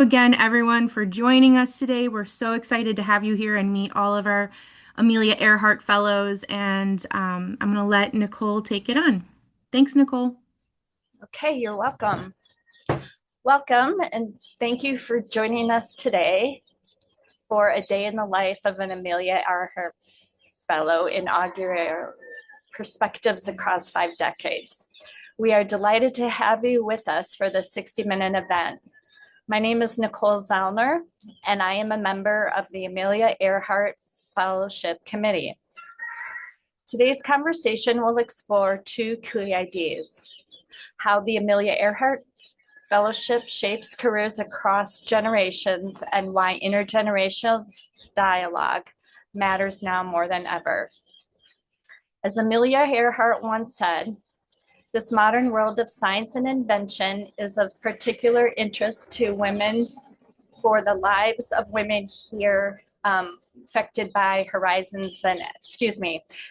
Again, everyone, for joining us today. We're so excited to have you here and meet all of our Amelia Earhart Fellows. And I'm going to let Nicole take it on. Thanks, Nicole. Okay, you're welcome. Welcome, and thank you for joining us today for a day in the life of an Amelia Earhart Fellow, inaugural perspectives across 5 decades. We are delighted to have you with us for this 60-minute event. My name is Nicole Zellner, and I am a member of the Amelia Earhart Fellowship Committee. Today's conversation will explore two key ideas: how the Amelia Earhart Fellowship shapes careers across generations, and why intergenerational dialogue matters now more than ever. As Amelia Earhart once said, this modern world of science and invention is of particular interest to women for the lives of women here affected by horizons than,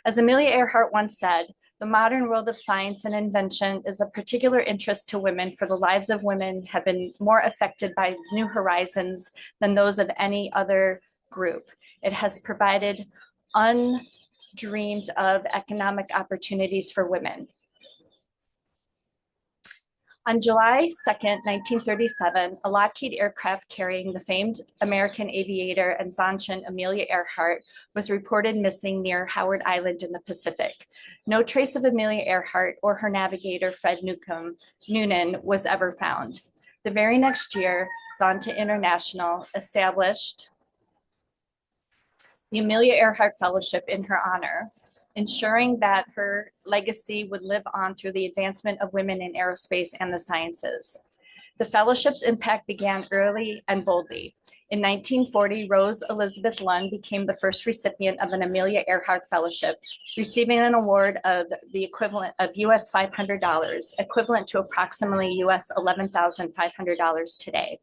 as Amelia Earhart once said, the modern world of science and invention is of particular interest to women, for the lives of women have been more affected by new horizons than those of any other group. It has provided undreamed of economic opportunities for women. On July 2nd, 1937, a Lockheed aircraft carrying the famed American aviator and Zonta Amelia Earhart was reported missing near Howard Island in the Pacific. No trace of Amelia Earhart or her navigator, Fred Noonan, was ever found. The very next year, Zonta International established the Amelia Earhart Fellowship in her honor, ensuring that her legacy would live on through the advancement of women in aerospace and the sciences. The fellowship's impact began early and boldly. In 1940, Rose Elizabeth Lund became the first recipient of an Amelia Earhart Fellowship, receiving an award of the equivalent of US $500, equivalent to approximately US $11,500 today.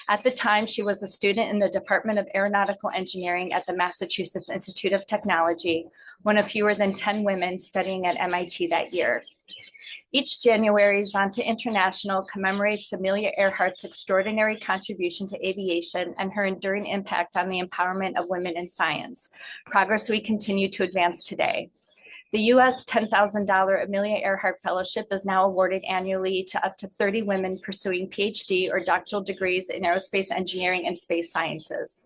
At the time, she was a student in the Department of Aeronautical Engineering at the Massachusetts Institute of Technology, one of fewer than 10 women studying at MIT that year. Each January, Zonta International commemorates Amelia Earhart's extraordinary contribution to aviation and her enduring impact on the empowerment of women in science, progress we continue to advance today. The US $10,000 Amelia Earhart Fellowship is now awarded annually to up to 30 women pursuing PhD or doctoral degrees in aerospace engineering and space sciences.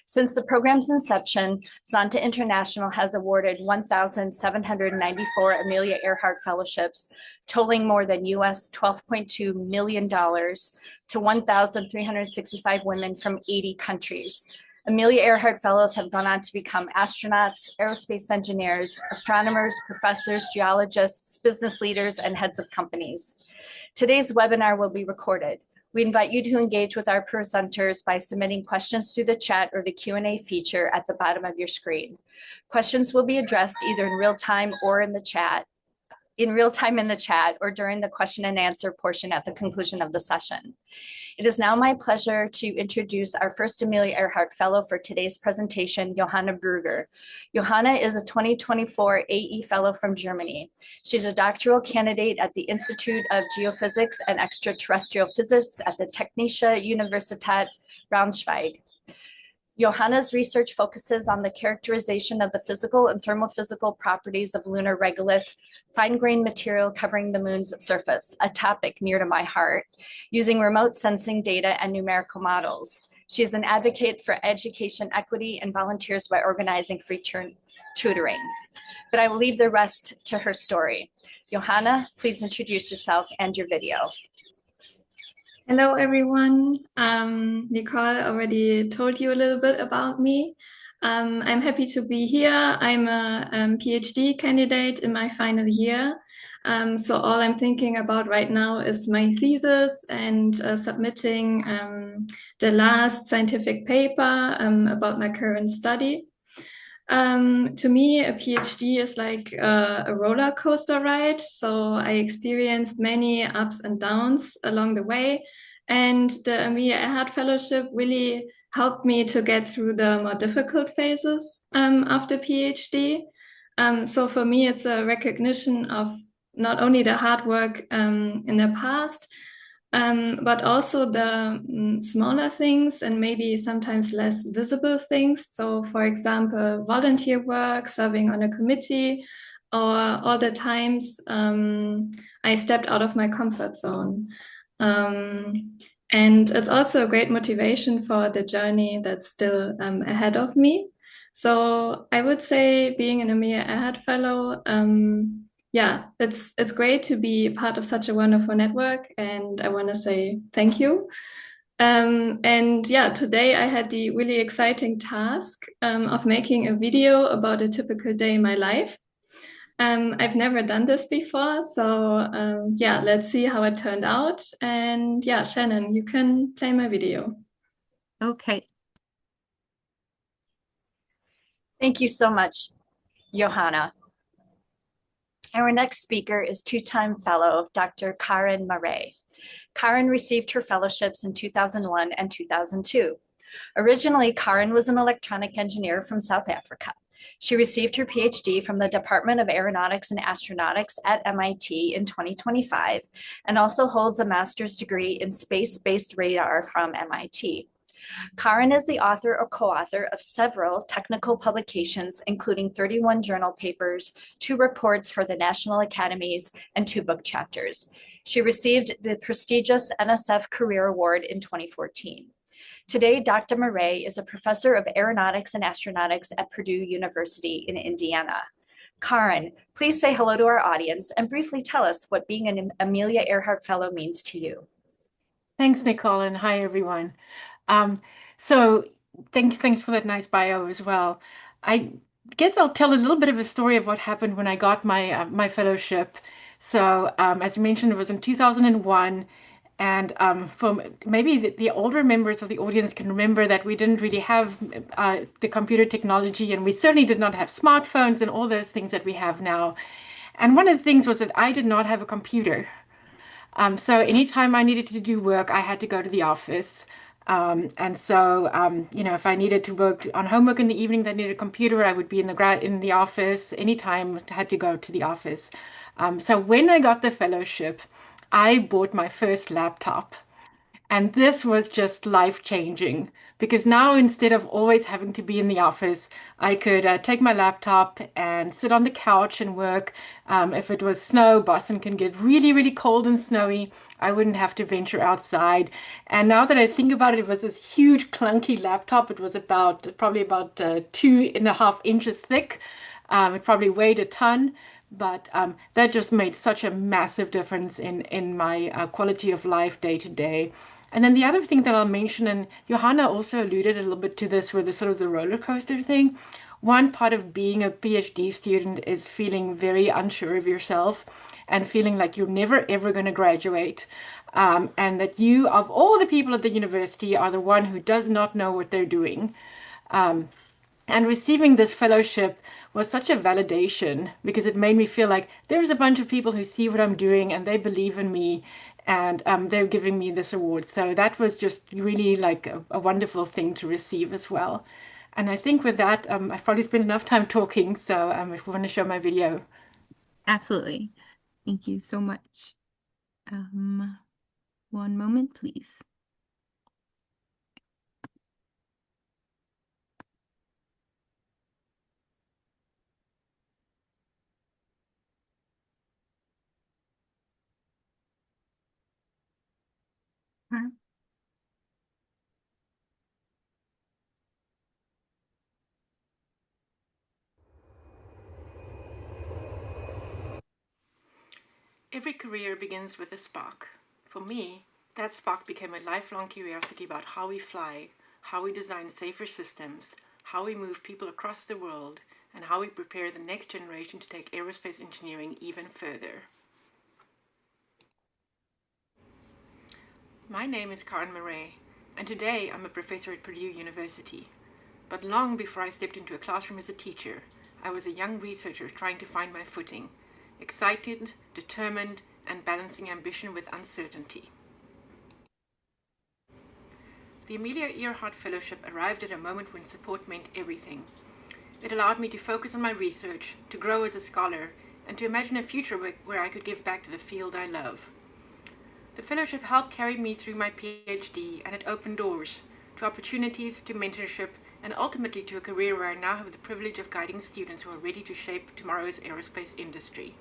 Since the program's inception, Zonta International has awarded 1,794 Amelia Earhart Fellowships, totaling more than US $12.2 million to 1,365 women from 80 countries. Amelia Earhart Fellows have gone on to become astronauts, aerospace engineers, astronomers, professors, geologists, business leaders, and heads of companies. Today's webinar will be recorded. We invite you to engage with our presenters by submitting questions through the chat or the Q&A feature at the bottom of your screen. Questions will be addressed either in real time or in the chat, or during the question and answer portion at the conclusion of the session. It is now my pleasure to introduce our first Amelia Earhart Fellow for today's presentation, Johanna Brugger. Johanna is a 2024 AE Fellow from Germany. She's a doctoral candidate at the Institute of Geophysics and Extraterrestrial Physics at the Technische Universität Braunschweig. Johanna's research focuses on the characterization of the physical and thermophysical properties of lunar regolith, fine-grained material covering the moon's surface, a topic near to my heart, using remote sensing data and numerical models. She is an advocate for education equity and volunteers by organizing free tutoring. But I will leave the rest to her story. Johanna, please introduce yourself and your video. Hello, everyone. Nicole already told you a little bit about me. I'm happy to be here. I'm a PhD candidate in my final year. So all I'm thinking about right now is my thesis and submitting the last scientific paper about my current study. To me, a PhD is like a roller coaster ride. So I experienced many ups and downs along the way. And the Amelia Earhart Fellowship really helped me to get through the more difficult phases after PhD. So for me, it's a recognition of not only the hard work in the past, but also the smaller things and maybe sometimes less visible things. So, for example, volunteer work, serving on a committee, or all the times I stepped out of my comfort zone. And it's also a great motivation for the journey that's still ahead of me. So I would say being an Amelia Earhart Fellow, yeah, it's great to be part of such a wonderful network, and I want to say thank you. And yeah, today I had the really exciting task of making a video about a typical day in my life. I've never done this before, so yeah, let's see how it turned out. And yeah, Shannon, you can play my video. Okay. Thank you so much, Johanna. Our next speaker is two-time fellow, Dr. Karen Murray. Karen received her fellowships in 2001 and 2002. Originally, Karen was an electronic engineer from South Africa. She received her PhD from the Department of Aeronautics and Astronautics at MIT in 2025 and also holds a master's degree in space-based radar from MIT. Karen is the author or co-author of several technical publications, including 31 journal papers, 2 reports for the National Academies, and 2 book chapters. She received the prestigious NSF Career Award in 2014. Today, Dr. Murray is a professor of aeronautics and astronautics at Purdue University in Indiana. Karen, please say hello to our audience and briefly tell us what being an Amelia Earhart Fellow means to you. Thanks, Nicole, and hi, everyone. So thanks for that nice bio as well. I guess I'll tell a little bit of a story of what happened when I got my fellowship. So as you mentioned, it was in 2001. And for maybe the older members of the audience can remember that we didn't really have the computer technology, and we certainly did not have smartphones and all those things that we have now. And one of the things was that I did not have a computer. So anytime I needed to do work, I had to go to the office. And so, you know, if I needed to work on homework in the evening that needed a computer, I would be in the office. Anytime I had to go to the office. So when I got the fellowship, I bought my first laptop. And this was just life-changing because now instead of always having to be in the office, I could take my laptop and sit on the couch and work. If it was snow, Boston can get really, really cold and snowy. I wouldn't have to venture outside. And now that I think about it, it was this huge clunky laptop. It was probably about 2.5 inches thick. It probably weighed a ton. But that just made such a massive difference in my quality of life day to day. And then the other thing that I'll mention, and Johanna also alluded a little bit to this with the sort of the roller coaster thing. One part of being a PhD student is feeling very unsure of yourself and feeling like you're never ever going to graduate. And that you, of all the people at the university, are the one who does not know what they're doing. And receiving this fellowship was such a validation because it made me feel like there's a bunch of people who see what I'm doing and they believe in me, and they're giving me this award. So that was just really like a wonderful thing to receive as well. And I think with that, I've probably spent enough time talking. So if we want to show my video. Absolutely. Thank you so much. One moment, please. Every career begins with a spark. For me, that spark became a lifelong curiosity about how we fly, how we design safer systems, how we move people across the world, and how we prepare the next generation to take aerospace engineering even further. My name is Karen Murray, and today I'm a professor at Purdue University. But long before I stepped into a classroom as a teacher, I was a young researcher trying to find my footing, excited, determined, and balancing ambition with uncertainty. The Amelia Earhart Fellowship arrived at a moment when support meant everything. It allowed me to focus on my research, to grow as a scholar, and to imagine a future where I could give back to the field I love. The fellowship helped carry me through my PhD, and it opened doors to opportunities, to mentorship, and ultimately to a career where I now have the privilege of guiding students who are ready to shape tomorrow's aerospace industry.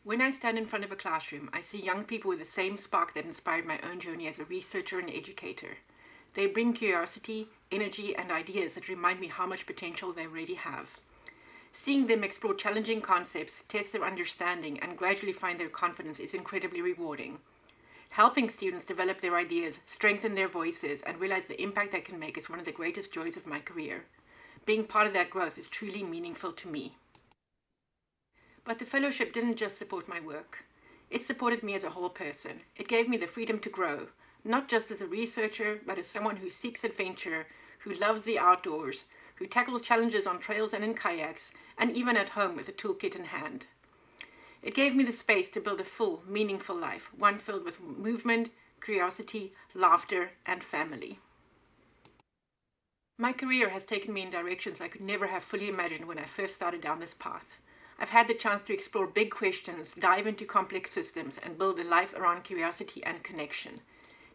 When I stand in front of a classroom, I see young people with the same spark that inspired my own journey as a researcher and educator. They bring curiosity, energy, and ideas that remind me how much potential they already have. Seeing them explore challenging concepts, test their understanding, and gradually find their confidence is incredibly rewarding. Helping students develop their ideas, strengthen their voices, and realize the impact they can make is one of the greatest joys of my career. Being part of that growth is truly meaningful to me. But the fellowship didn't just support my work. It supported me as a whole person. It gave me the freedom to grow, not just as a researcher, but as someone who seeks adventure, who loves the outdoors, who tackles challenges on trails and in kayaks, and even at home with a toolkit in hand. It gave me the space to build a full, meaningful life, one filled with movement, curiosity, laughter, and family. My career has taken me in directions I could never have fully imagined when I first started down this path. I've had the chance to explore big questions, dive into complex systems, and build a life around curiosity and connection.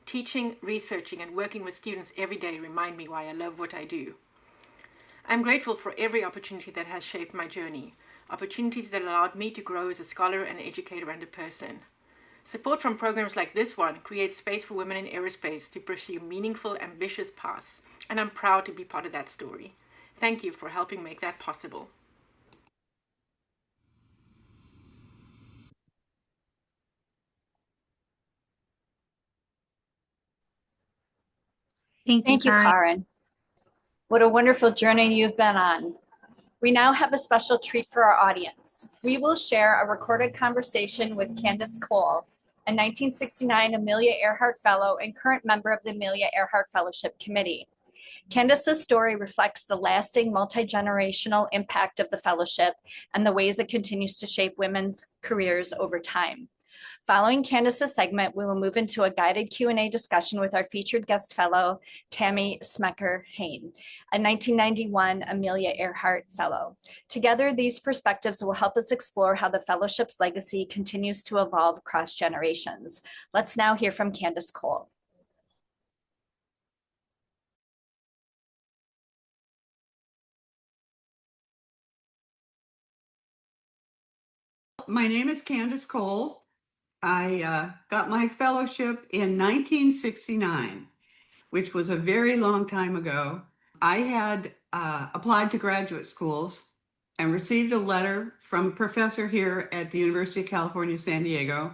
Teaching, researching, and working with students every day remind me why I love what I do. I'm grateful for every opportunity that has shaped my journey, opportunities that allowed me to grow as a scholar, an educator, and a person. Support from programs like this one creates space for women in aerospace to pursue meaningful, ambitious paths, and I'm proud to be part of that story. Thank you for helping make that possible. Thank you, Thank you, Karen. Karen. What a wonderful journey you've been on. We now have a special treat for our audience. We will share a recorded conversation with Candace Cole, a 1969 Amelia Earhart Fellow and current member of the Amelia Earhart Fellowship Committee. Candace's story reflects the lasting multi-generational impact of the fellowship and the ways it continues to shape women's careers over time. Following Candace's segment, we will move into a guided Q&A discussion with our featured guest fellow, Tammy Smecker-Hain, a 1991 Amelia Earhart Fellow. Together, these perspectives will help us explore how the fellowship's legacy continues to evolve across generations. Let's now hear from Candace Cole. My name is Candace Cole. I got my fellowship in 1969, which was a very long time ago. I had applied to graduate schools and received a letter from a professor here at the University of California, San Diego,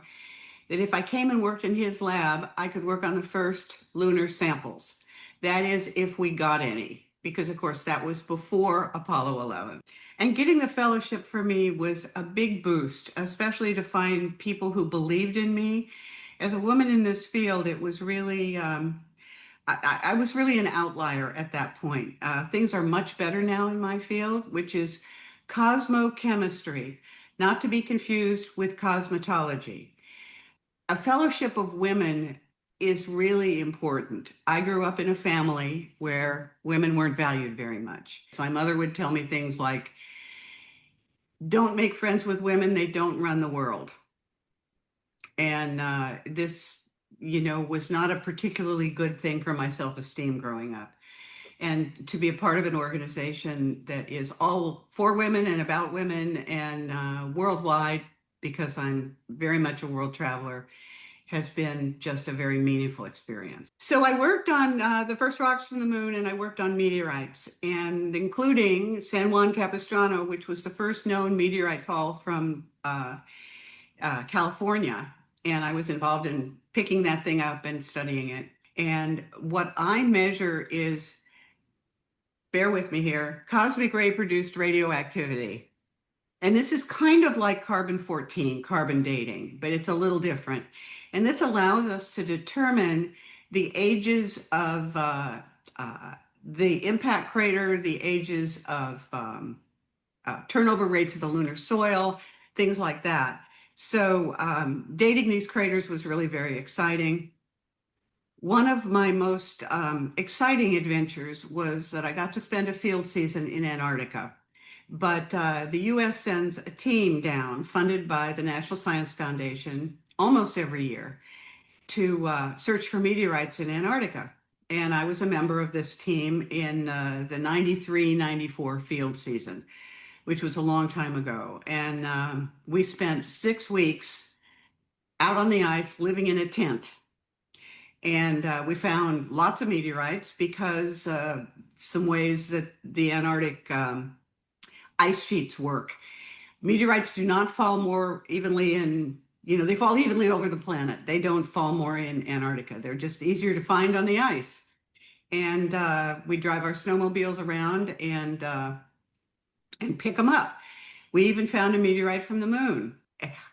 that if I came and worked in his lab, I could work on the first lunar samples. That is, if we got any, because of course that was before Apollo 11. And getting the fellowship for me was a big boost, especially to find people who believed in me. As a woman in this field, it was really, I was really an outlier at that point. Things are much better now in my field, which is cosmochemistry, not to be confused with cosmetology. A fellowship of women is really important. I grew up in a family where women weren't valued very much. So my mother would tell me things like, don't make friends with women, they don't run the world. And this, was not a particularly good thing for my self-esteem growing up. And to be a part of an organization that is all for women and about women and worldwide, because I'm very much a world traveler, has been just a very meaningful experience. So I worked on the first rocks from the moon, and I worked on meteorites, and including San Juan Capistrano, which was the first known meteorite fall from California. And I was involved in picking that thing up and studying it. And what I measure is, bear with me here, cosmic ray produced radioactivity. And this is kind of like carbon-14, carbon dating, but it's a little different. And this allows us to determine the ages of the impact crater, the ages of turnover rates of the lunar soil, things like that. So dating these craters was really very exciting. One of my most exciting adventures was that I got to spend a field season in Antarctica. But the U.S. sends a team down, funded by the National Science Foundation, almost every year to search for meteorites in Antarctica. And I was a member of this team in the 93-94 field season, which was a long time ago. And we spent 6 weeks out on the ice living in a tent. And we found lots of meteorites because some ways that the Antarctic ice sheets work. Meteorites do not fall more evenly they fall evenly over the planet. They don't fall more in Antarctica. They're just easier to find on the ice. And we drive our snowmobiles around and pick them up. We even found a meteorite from the moon.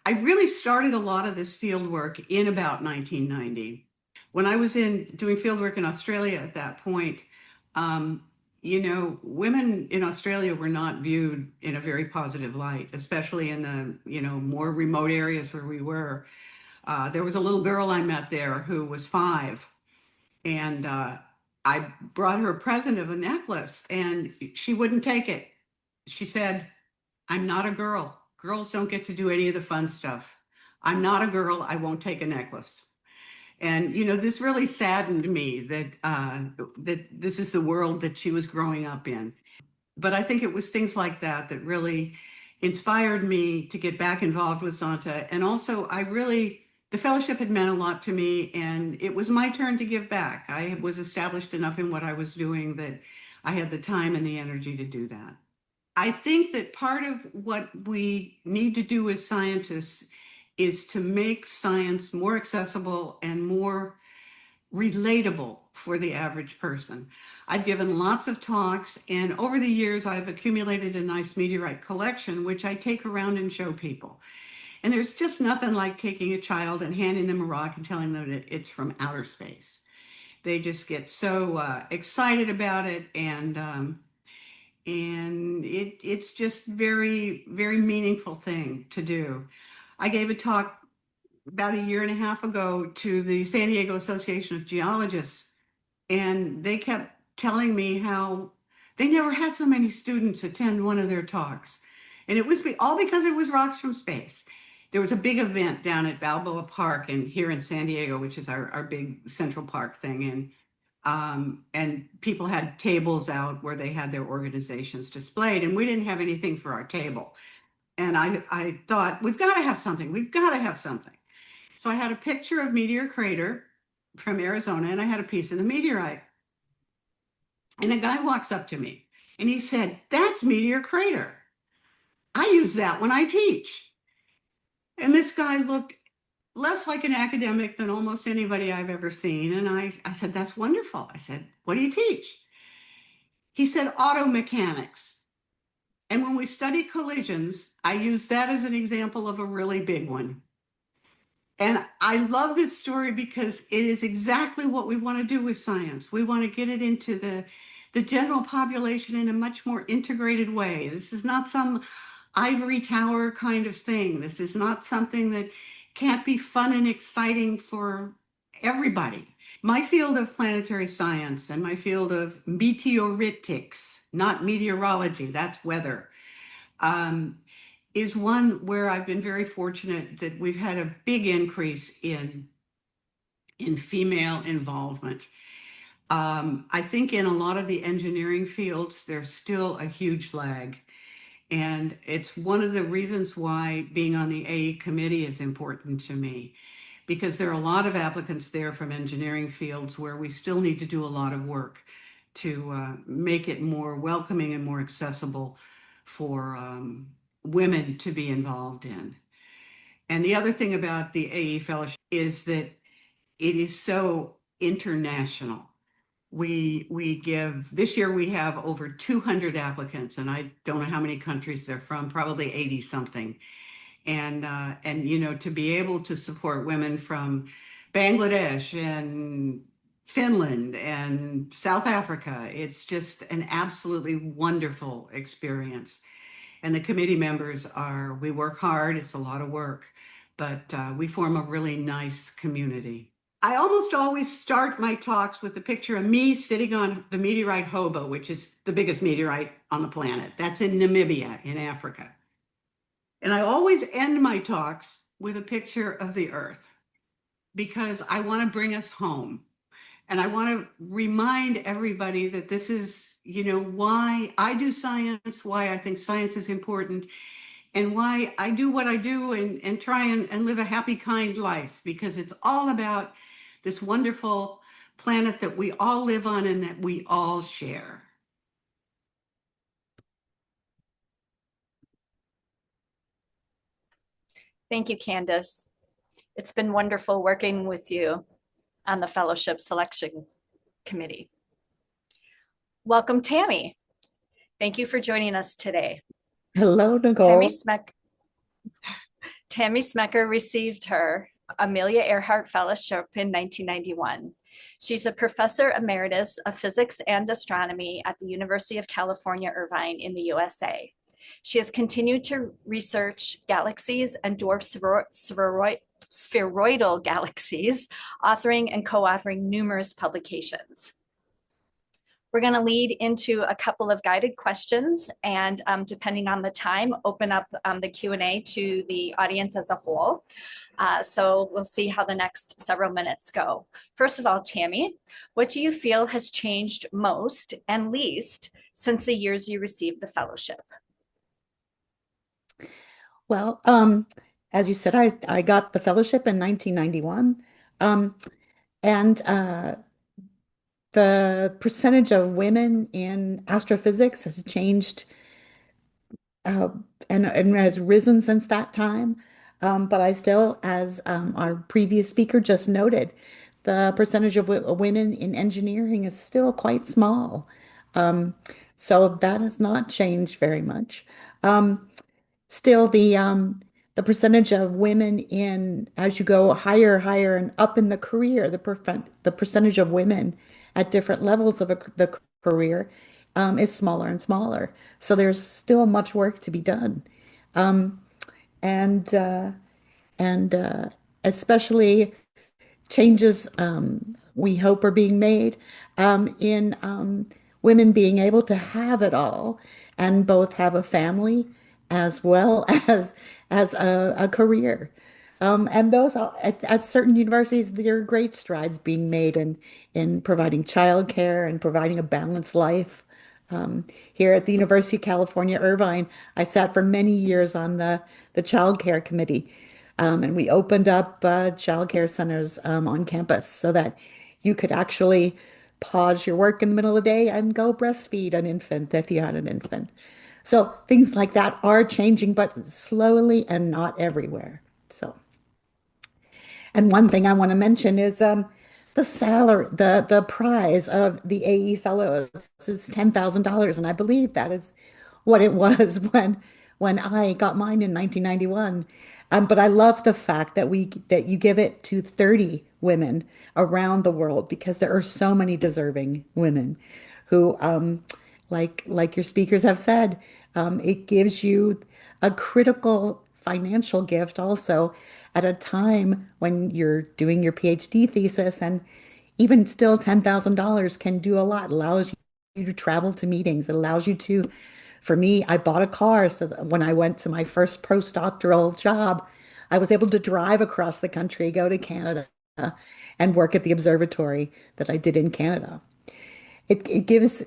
I really started a lot of this field work in about 1990. When I was doing field work in Australia at that point, women in Australia were not viewed in a very positive light, especially in the, more remote areas where we were. There was a little girl I met there who was 5, and I brought her a present of a necklace, and she wouldn't take it. She said, "I'm not a girl. Girls don't get to do any of the fun stuff. I'm not a girl. I won't take a necklace." And this really saddened me that this is the world that she was growing up in. But I think it was things like that that really inspired me to get back involved with Zonta. And also, the fellowship had meant a lot to me, and it was my turn to give back. I was established enough in what I was doing that I had the time and the energy to do that. I think that part of what we need to do as scientists is to make science more accessible and more relatable for the average person. I've given lots of talks, and over the years, I've accumulated a nice meteorite collection, which I take around and show people. And there's just nothing like taking a child and handing them a rock and telling them that it's from outer space. They just get so excited about it, and it's just very, very meaningful thing to do. I gave a talk about a year and a half ago to the San Diego Association of Geologists, and they kept telling me how they never had so many students attend one of their talks. And it was all because it was rocks from space. There was a big event down at Balboa Park and here in San Diego, which is our big Central Park thing. And people had tables out where they had their organizations displayed, and we didn't have anything for our table. And I thought, we've got to have something. We've got to have something. So I had a picture of Meteor Crater from Arizona, and I had a piece of the meteorite. And a guy walks up to me, and he said, "That's Meteor Crater. I use that when I teach." And this guy looked less like an academic than almost anybody I've ever seen. And I said, "That's wonderful." I said, "What do you teach?" He said, "Auto mechanics. And when we study collisions, I use that as an example of a really big one." And I love this story because it is exactly what we want to do with science. We want to get it into the general population in a much more integrated way. This is not some ivory tower kind of thing. This is not something that can't be fun and exciting for everybody. My field of planetary science and my field of meteoritics, not meteorology, that's weather, is one where I've been very fortunate that we've had a big increase in female involvement. I think in a lot of the engineering fields, there's still a huge lag. And it's one of the reasons why being on the AE committee is important to me, because there are a lot of applicants there from engineering fields where we still need to do a lot of work to make it more welcoming and more accessible for women to be involved in. And the other thing about the AE Fellowship is that it is so international. This year we have over 200 applicants, and I don't know how many countries they're from, probably 80 something. And to be able to support women from Bangladesh and Finland and South Africa, it's just an absolutely wonderful experience. And the committee members we work hard, it's a lot of work, but we form a really nice community. I almost always start my talks with a picture of me sitting on the meteorite hobo, which is the biggest meteorite on the planet. That's in Namibia, in Africa. And I always end my talks with a picture of the Earth because I want to bring us home. And I want to remind everybody that this is, why I do science, why I think science is important, and why I do what I do and try and live a happy, kind life, because it's all about this wonderful planet that we all live on and that we all share. Thank you, Candace. It's been wonderful working with you on the fellowship selection committee. Welcome, Tammy. Thank you for joining us today. Hello, Tammy Nicole. Smecker received her Amelia Earhart Fellowship in 1991. She's a professor emeritus of physics and astronomy at the University of California, Irvine in the USA. She has continued to research galaxies and dwarf spheroidal galaxies, authoring and co-authoring numerous publications. We're going to lead into a couple of guided questions and depending on the time, open up the Q&A to the audience as a whole. So we'll see how the next several minutes go. First of all, Tammy, what do you feel has changed most and least since the years you received the fellowship? Well, as you said, I got the fellowship in 1991. And the percentage of women in astrophysics has changed uh, and has risen since that time. But I still, as our previous speaker just noted, the percentage of women in engineering is still quite small. Um, so that has not changed very much. Still, the percentage of women in as you go higher and up in the career, the percentage of women at different levels of the career is smaller and smaller. So there's still much work to be done, um, and uh, and especially changes we hope are being made in women being able to have it all and both have a family as well as a career. And those are, at certain universities, there are great strides being made in providing childcare and providing a balanced life. Here at the University of California, Irvine, I sat for many years on the child care committee. And we opened up child care centers on campus so that you could actually pause your work in the middle of the day and go breastfeed an infant if you had an infant. So things like that are changing, but slowly and not everywhere. So. And one thing I want to mention is the salary, the prize of the AE Fellows is $10,000, and I believe that is what it was when I got mine in 1991. But I love the fact that you give it to 30 women around the world because there are so many deserving women who like your speakers have said, it gives you a critical financial gift also at a time when you're doing your PhD thesis. And even still, $10,000 can do a lot. It allows you to travel to meetings. It allows you to, for me, I bought a car so that when I went to my first postdoctoral job, I was able to drive across the country, go to Canada, and work at the observatory that I did in Canada. It gives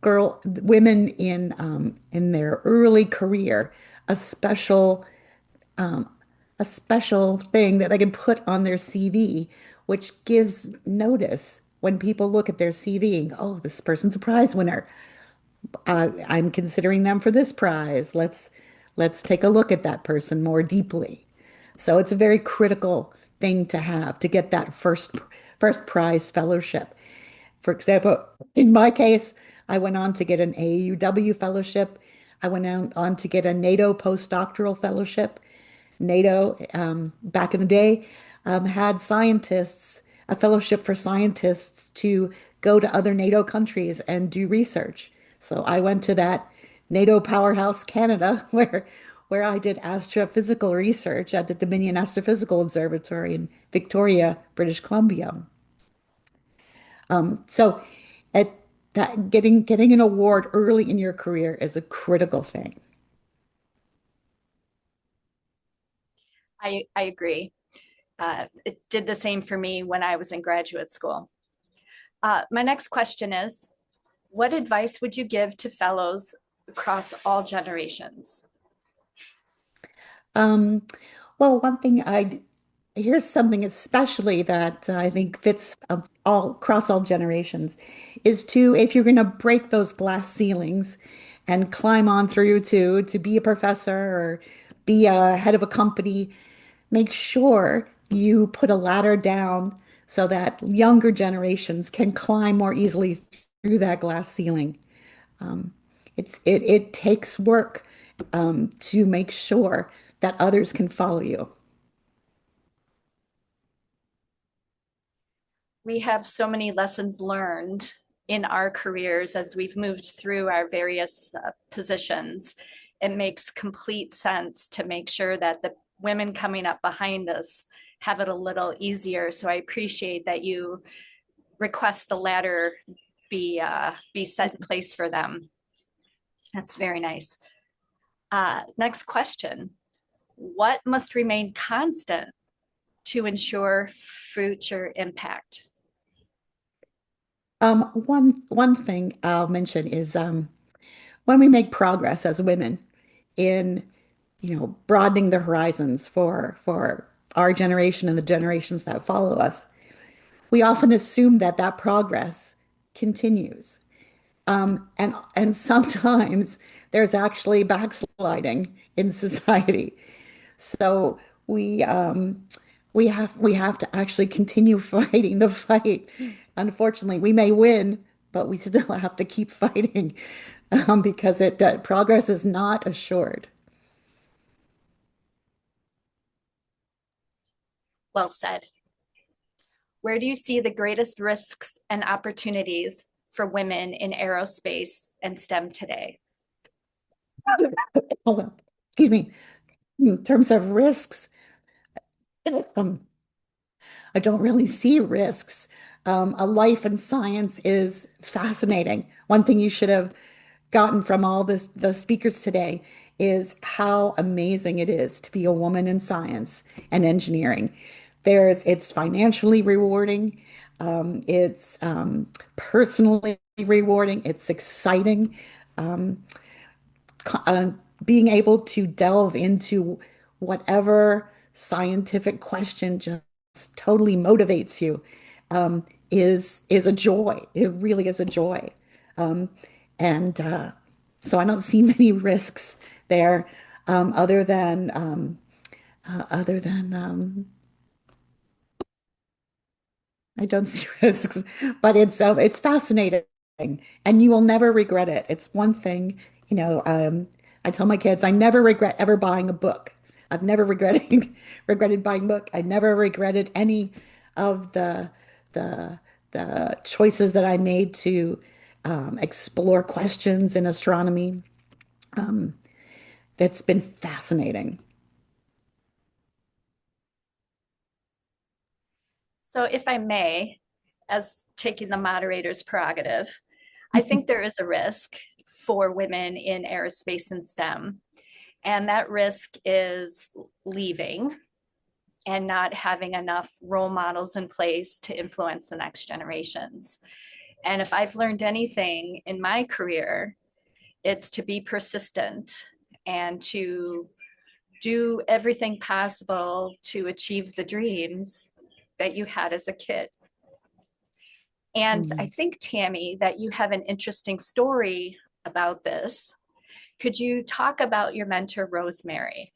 women in their early career a special um, a special thing that they can put on their CV, which gives notice when people look at their CV. Oh, this person's a prize winner. I'm considering them for this prize. Let's take a look at that person more deeply. So it's a very critical thing to have to get that first prize fellowship. For example, in my case, I went on to get an AUW fellowship. I went on to get a NATO postdoctoral fellowship. NATO, back in the day, had scientists, a fellowship for scientists to go to other NATO countries and do research. So I went to that NATO powerhouse, Canada, where I did astrophysical research at the Dominion Astrophysical Observatory in Victoria, British Columbia. So at that getting an award early in your career is a critical thing. I agree. It did the same for me when I was in graduate school. My next question is, what advice would you give to fellows across all generations? Um, well, one thing here's something especially that I think fits all across all generations is to, if you're going to break those glass ceilings and climb on through to be a professor or be a head of a company, make sure you put a ladder down so that younger generations can climb more easily through that glass ceiling. Um, it takes work to make sure that others can follow you. We have so many lessons learned in our careers as we've moved through our various positions. It makes complete sense to make sure that the women coming up behind us have it a little easier. So I appreciate that you request the ladder be set in place for them. That's very nice. Next question. What must remain constant to ensure future impact? One thing I'll mention is when we make progress as women in, broadening the horizons for our generation and the generations that follow us, we often assume that that progress continues. And sometimes there's actually backsliding in society. So we um, we have to actually continue fighting the fight. Unfortunately, we may win, but we still have to keep fighting because progress is not assured. Well said. Where do you see the greatest risks and opportunities for women in aerospace and STEM today? Hold on. Excuse me. In terms of risks, um, I don't really see risks. A life in science is fascinating. One thing you should have gotten from all the speakers today is how amazing it is to be a woman in science and engineering. It's financially rewarding. It's personally rewarding. It's exciting. Um, uh, Being able to delve into whatever scientific question just totally motivates you is a joy. It really is a joy. Um, and so I don't see many risks there um, other than um, other than I don't see risks, but it's fascinating, and you will never regret it. It's one thing, I tell my kids, I never regret ever buying a book. I've never regretted regretted buying a book. I never regretted any of the the choices that I made to explore questions in astronomy. Um, that's been fascinating. So, if I may, as taking the moderator's prerogative, I think there is a risk for women in aerospace and STEM, and that risk is leaving and not having enough role models in place to influence the next generations. And if I've learned anything in my career, it's to be persistent and to do everything possible to achieve the dreams that you had as a kid. And I Mm. think, Tammy, that you have an interesting story about this. Could you talk about your mentor, Rosemary?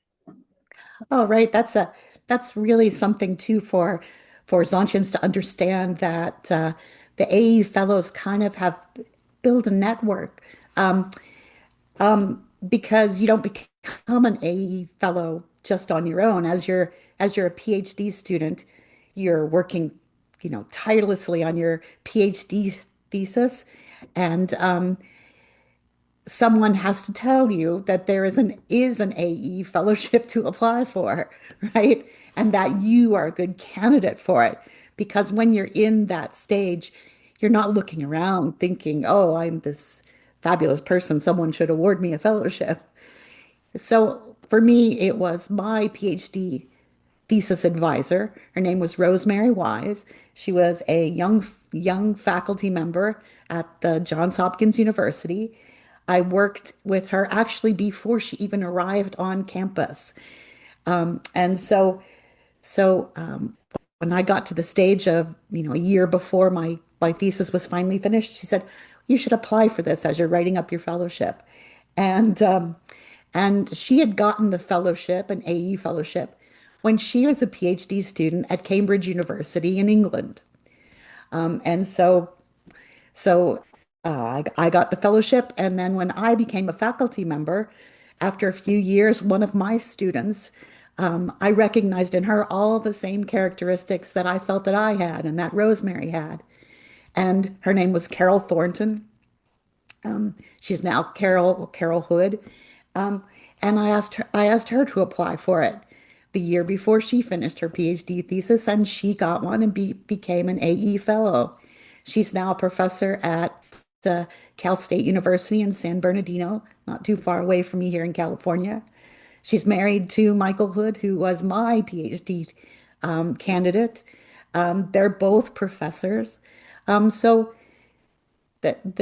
Oh, right. That's really something too for Zontians to understand that the AE fellows kind of have built a network. Um, because you don't become an AE fellow just on your own. As you're a PhD student, you're working, tirelessly on your PhD thesis, and someone has to tell you that there is an AE fellowship to apply for, right? And that you are a good candidate for it. Because when you're in that stage, you're not looking around thinking, oh, I'm this fabulous person. Someone should award me a fellowship. So for me, it was my PhD thesis advisor. Her name was Rosemary Wise. She was a young faculty member at the Johns Hopkins University. I worked with her actually before she even arrived on campus. And so when I got to the stage of, a year before my thesis was finally finished, she said, "You should apply for this as you're writing up your fellowship." And and she had gotten the fellowship, an AE fellowship, when she was a PhD student at Cambridge University in England. And so I got the fellowship, and then when I became a faculty member, after a few years, one of my students, I recognized in her all the same characteristics that I felt that I had and that Rosemary had. And her name was Carol Thornton. She's now Carol Hood. Um, and I asked her to apply for it the year before she finished her PhD thesis, and she got one and became an AE fellow. She's now a professor at Cal State University in San Bernardino, not too far away from me here in California. She's married to Michael Hood, who was my PhD candidate. They're both professors. So that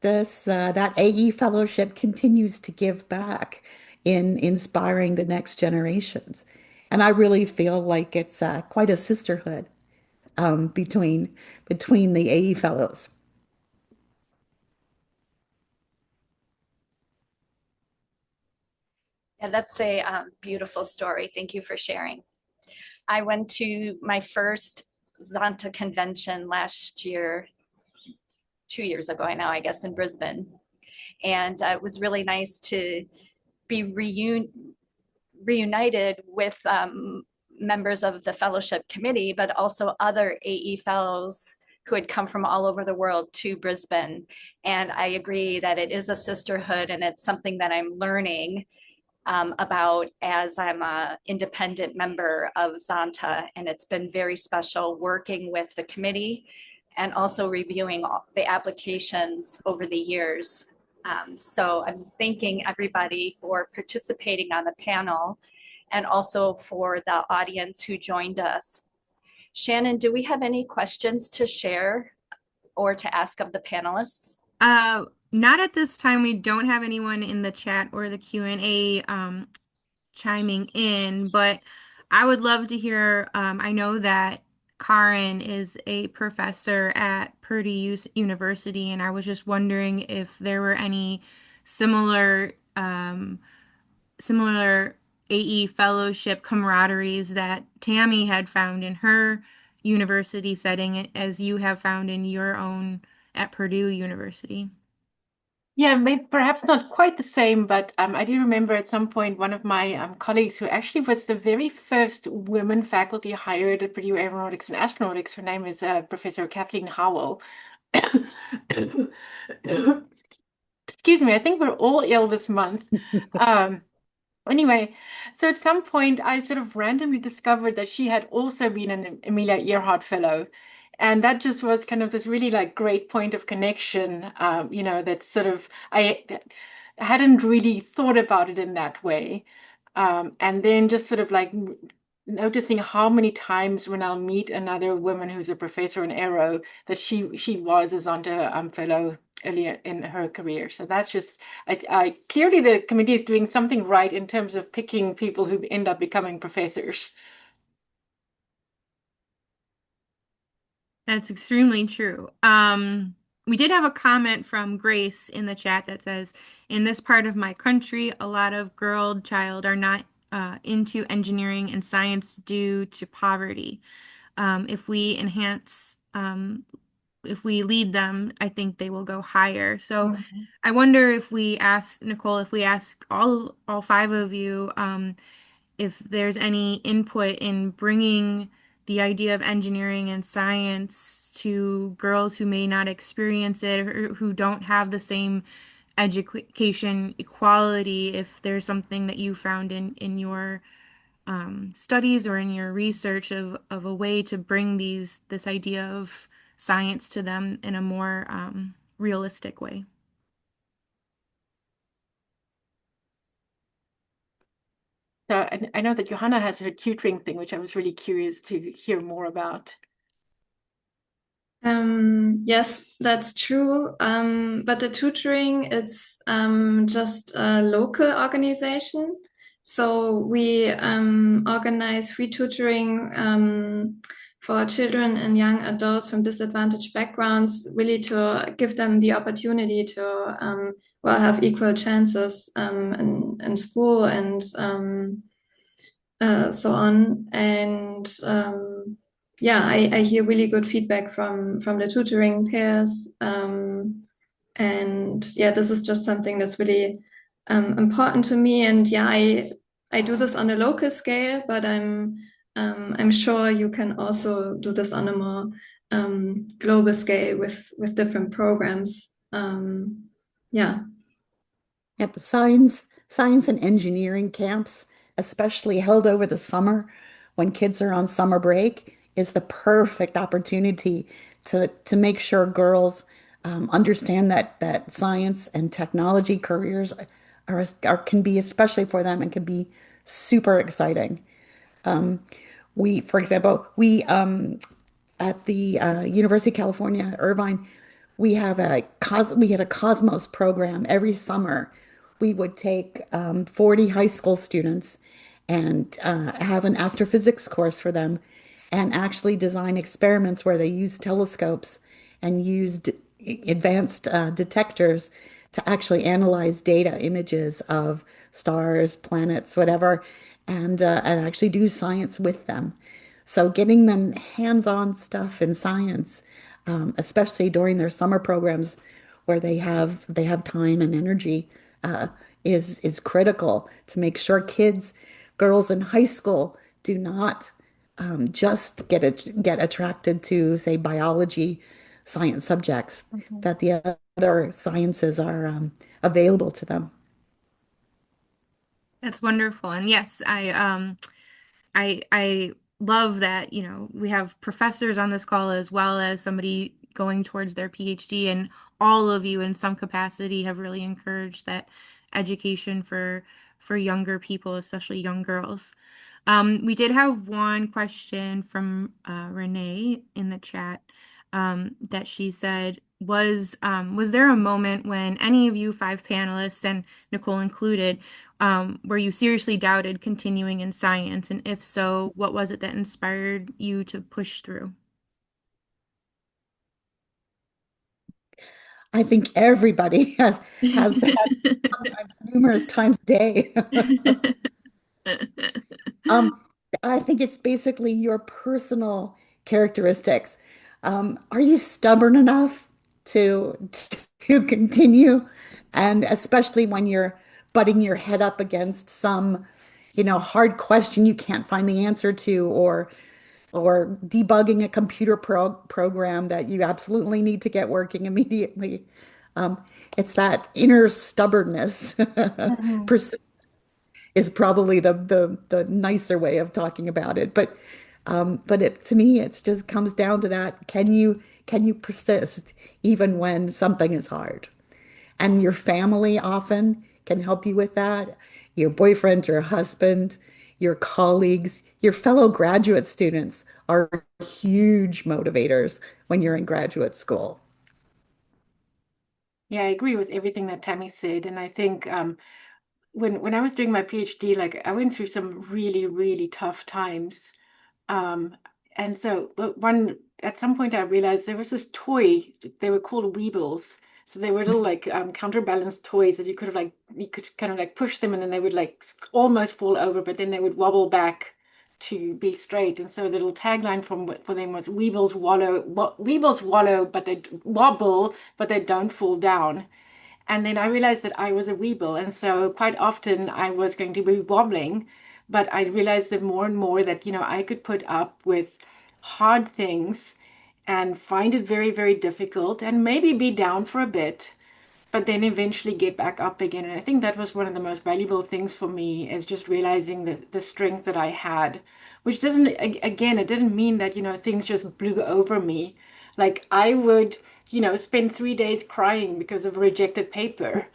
that AE fellowship continues to give back in inspiring the next generations. And I really feel like it's quite a sisterhood between the AE fellows. Yeah, that's a beautiful story. Thank you for sharing. I went to my first Zonta convention last year, 2 years ago now, I guess, in Brisbane. And it was really nice to be reunited with members of the fellowship committee, but also other AE fellows who had come from all over the world to Brisbane. And I agree that it is a sisterhood, and it's something that I'm learning about as I'm an independent member of Zonta. And it's been very special working with the committee and also reviewing all the applications over the years. So I'm thanking everybody for participating on the panel and also for the audience who joined us. Shannon, do we have any questions to share or to ask of the panelists? Not at this time. We don't have anyone in the chat or the Q&A chiming in, but I would love to hear. I know that Karen is a professor at Purdue University, and I was just wondering if there were any similar similar AE fellowship camaraderies that Tammy had found in her university setting as you have found in your own at Purdue University. Yeah, maybe perhaps not quite the same, but I do remember at some point one of my colleagues who actually was the very first women faculty hired at Purdue Aeronautics and Astronautics. Her name is Professor Kathleen Howell. Excuse me, I think we're all ill this month. Anyway, so at some point I sort of randomly discovered that she had also been an Amelia Earhart Fellow. And that just was kind of this really like great point of connection, that sort of I hadn't really thought about it in that way. And then just sort of like noticing how many times when I'll meet another woman who's a professor in aero that she was a Zonta fellow earlier in her career. So that's just clearly the committee is doing something right in terms of picking people who end up becoming professors. That's extremely true. We did have a comment from Grace in the chat that says, in this part of my country, a lot of girl child are not into engineering and science due to poverty. If we enhance, if we lead them, I think they will go higher. So I wonder if we ask Nicole, if we ask all five of you, if there's any input in bringing the idea of engineering and science to girls who may not experience it or who don't have the same education equality, if there's something that you found in your studies or in your research of a way to bring this idea of science to them in a more realistic way. So I know that Johanna has her tutoring thing, which I was really curious to hear more about. Yes, that's true. But the tutoring, it's just a local organization. So we organize free tutoring for children and young adults from disadvantaged backgrounds, really to give them the opportunity to well, have equal chances in school and so on. And yeah, I hear really good feedback from the tutoring peers. And yeah, this is just something that's really important to me. And yeah, I do this on a local scale, but I'm sure you can also do this on a more global scale with different programs. Yeah. At the science and engineering camps, especially held over the summer when kids are on summer break, is the perfect opportunity to make sure girls understand that science and technology careers are can be, especially for them, and can be super exciting. For example, we at the University of California, Irvine, we had a Cosmos program every summer. We would take 40 high school students and have an astrophysics course for them, and actually design experiments where they used telescopes and used advanced detectors to actually analyze data, images of stars, planets, whatever, and actually do science with them. So getting them hands-on stuff in science, especially during their summer programs where they have time and energy, uh, is critical to make sure girls in high school do not just get attracted to, say, biology, science subjects, Mhm. that the other sciences are available to them. That's wonderful. And yes, I love that, we have professors on this call as well as somebody going towards their PhD, and all of you in some capacity have really encouraged that education for younger people, especially young girls. We did have one question from Renee in the chat, that she said, was there a moment when any of you five panelists, and Nicole included, where you seriously doubted continuing in science? And if so, what was it that inspired you to push through? I think everybody has that sometimes numerous times a day. Um, I think it's basically your personal characteristics. Are you stubborn enough to continue? And especially when you're butting your head up against some, hard question you can't find the answer to, or debugging a computer program that you absolutely need to get working immediately. Um, it's that inner stubbornness. Mhm. Persistence is probably the nicer way of talking about it. But to me, it just comes down to that. Can you persist even when something is hard? And your family often can help you with that. Your boyfriend, your husband, your colleagues, your fellow graduate students are huge motivators when you're in graduate school. Yeah, I agree with everything that Tammy said, and I think when I was doing my PhD, like I went through some really, really tough times. Um, and so one at some point I realized there was this toy, they were called Weebles. So they were little like counterbalance toys that you could kind of like push them and then they would like almost fall over, but then they would wobble back to be straight. And so the little tagline for them was Weebles wallow, but they wobble, but they don't fall down. And then I realized that I was a weeble. And so quite often I was going to be wobbling, but I realized that more and more that, I could put up with hard things and find it very, very difficult and maybe be down for a bit, but then eventually get back up again. And I think that was one of the most valuable things for me is just realizing the strength that I had, which doesn't, again, it didn't mean that, things just blew over me. Like I would, spend 3 days crying because of a rejected paper.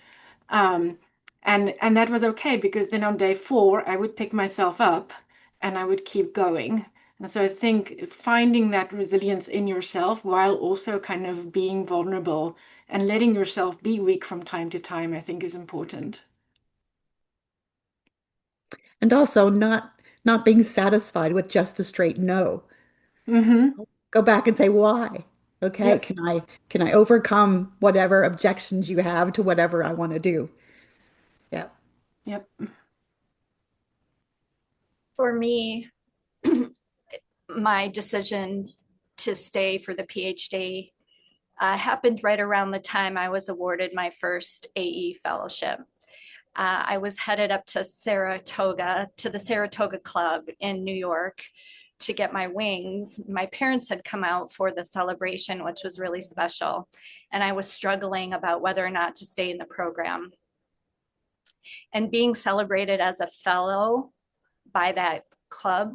Um, And that was okay because then on day 4 I would pick myself up and I would keep going. And so I think finding that resilience in yourself while also kind of being vulnerable and letting yourself be weak from time to time, I think is important. And also not being satisfied with just a straight no. Mm-hmm. Go back and say why. Okay, Yep. can I overcome whatever objections you have to whatever I want to do? Yeah. Yep. For me, my decision to stay for the PhD happened right around the time I was awarded my first AE fellowship. I was headed up to Saratoga, to the Saratoga Club in New York to get my wings. My parents had come out for the celebration, which was really special. And I was struggling about whether or not to stay in the program. And being celebrated as a fellow by that club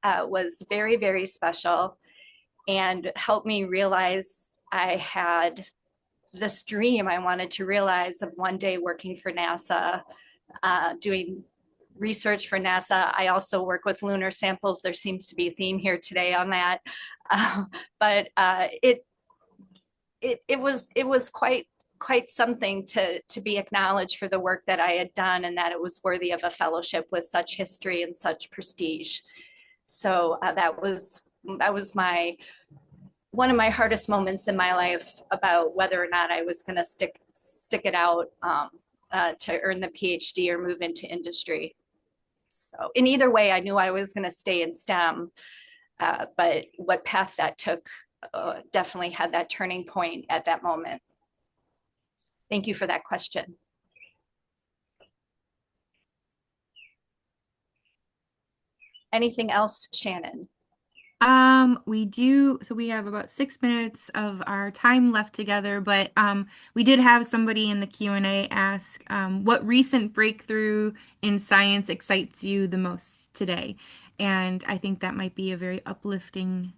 was very, very special and helped me realize I had this dream I wanted to realize of one day working for NASA, doing research for NASA. I also work with lunar samples. There seems to be a theme here today on that, but it was quite something to be acknowledged for the work that I had done and that it was worthy of a fellowship with such history and such prestige. So that was my one of my hardest moments in my life about whether or not I was going to stick it out to earn the PhD or move into industry. So in either way, I knew I was going to stay in STEM, but what path that took definitely had that turning point at that moment. Thank you for that question. Anything else, Shannon? We have about 6 minutes of our time left together, but we did have somebody in the Q&A ask what recent breakthrough in science excites you the most today? And I think that might be a very uplifting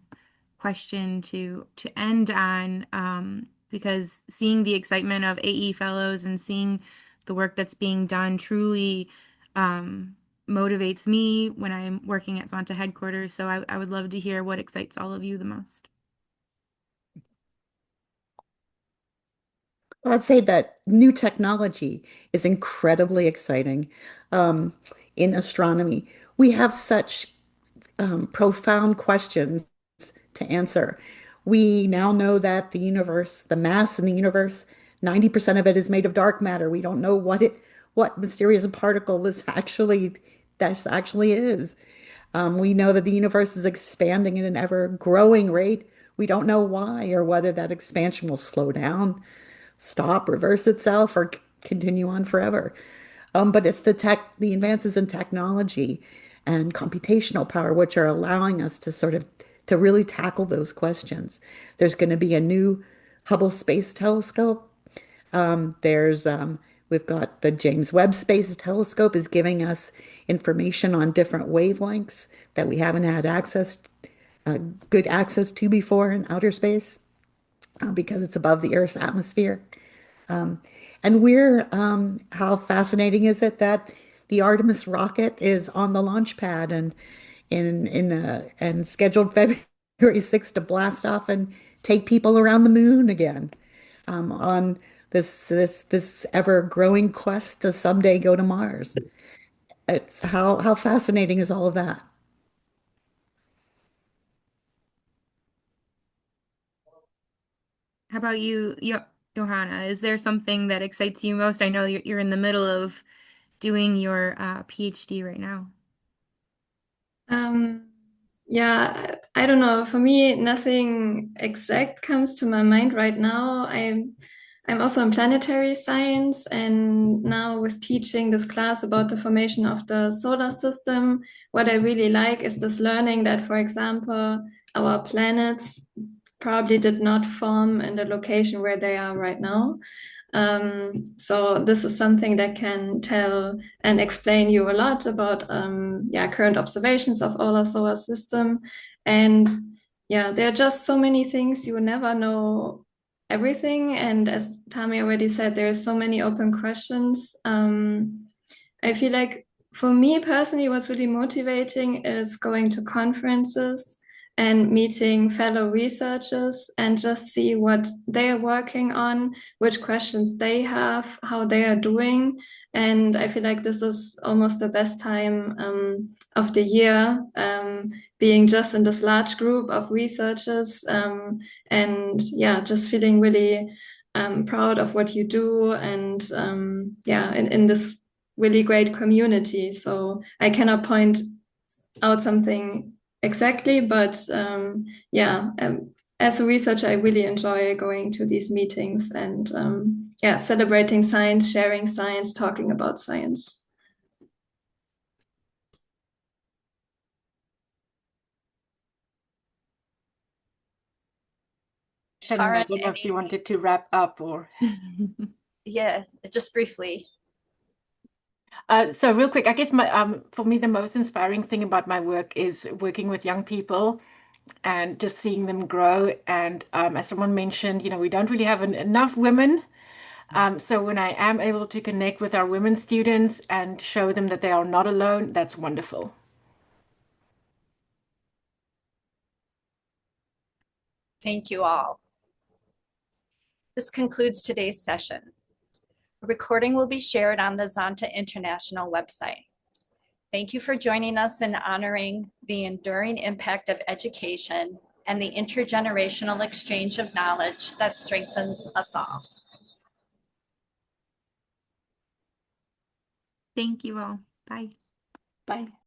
question to end on, because seeing the excitement of AE Fellows and seeing the work that's being done truly motivates me when I'm working at Zonta headquarters. So I would love to hear what excites all of you the most. Well, I'd say that new technology is incredibly exciting in astronomy. We have such profound questions to answer. We now know that the universe, the mass in the universe, 90% of it is made of dark matter. We don't know what mysterious particle this actually is. We know that the universe is expanding at an ever growing rate. We don't know why or whether that expansion will slow down, stop, reverse itself, or continue on forever. But it's the advances in technology and computational power, which are allowing us to really tackle those questions. There's going to be a new Hubble Space Telescope. There's We've got the James Webb Space Telescope is giving us information on different wavelengths that we haven't had good access to before in outer space because it's above the Earth's atmosphere. Um, how fascinating is it that the Artemis rocket is on the launch pad and scheduled February 6th to blast off and take people around the moon again on this ever growing quest to someday go to Mars. It's how fascinating is all of that? How about you, Johanna? Is there something that excites you most? I know you're in the middle of doing your PhD right now. Um, yeah, I don't know. For me, nothing exact comes to my mind right now. I'm also in planetary science, and now with teaching this class about the formation of the solar system, what I really like is this learning that, for example, our planets probably did not form in the location where they are right now. So this is something that can tell and explain you a lot about current observations of our solar system. And yeah, there are just so many things you never know everything. And as Tami already said, there are so many open questions. I feel like for me personally, what's really motivating is going to conferences and meeting fellow researchers and just see what they're working on, which questions they have, how they are doing. And I feel like this is almost the best time of the year, being just in this large group of researchers, and yeah, just feeling really proud of what you do, and yeah, in this really great community. So I cannot point out something exactly, but yeah, as a researcher, I really enjoy going to these meetings and yeah, celebrating science, sharing science, talking about science. Shannon, I Karen, don't know if you any, wanted to wrap up or. yeah, just briefly. So real quick, I guess for me the most inspiring thing about my work is working with young people and just seeing them grow. And as someone mentioned, we don't really have enough women. So when I am able to connect with our women students and show them that they are not alone, that's wonderful. Thank you all. This concludes today's session. A recording will be shared on the Zonta International website. Thank you for joining us in honoring the enduring impact of education and the intergenerational exchange of knowledge that strengthens us all. Thank you all. Bye. Bye.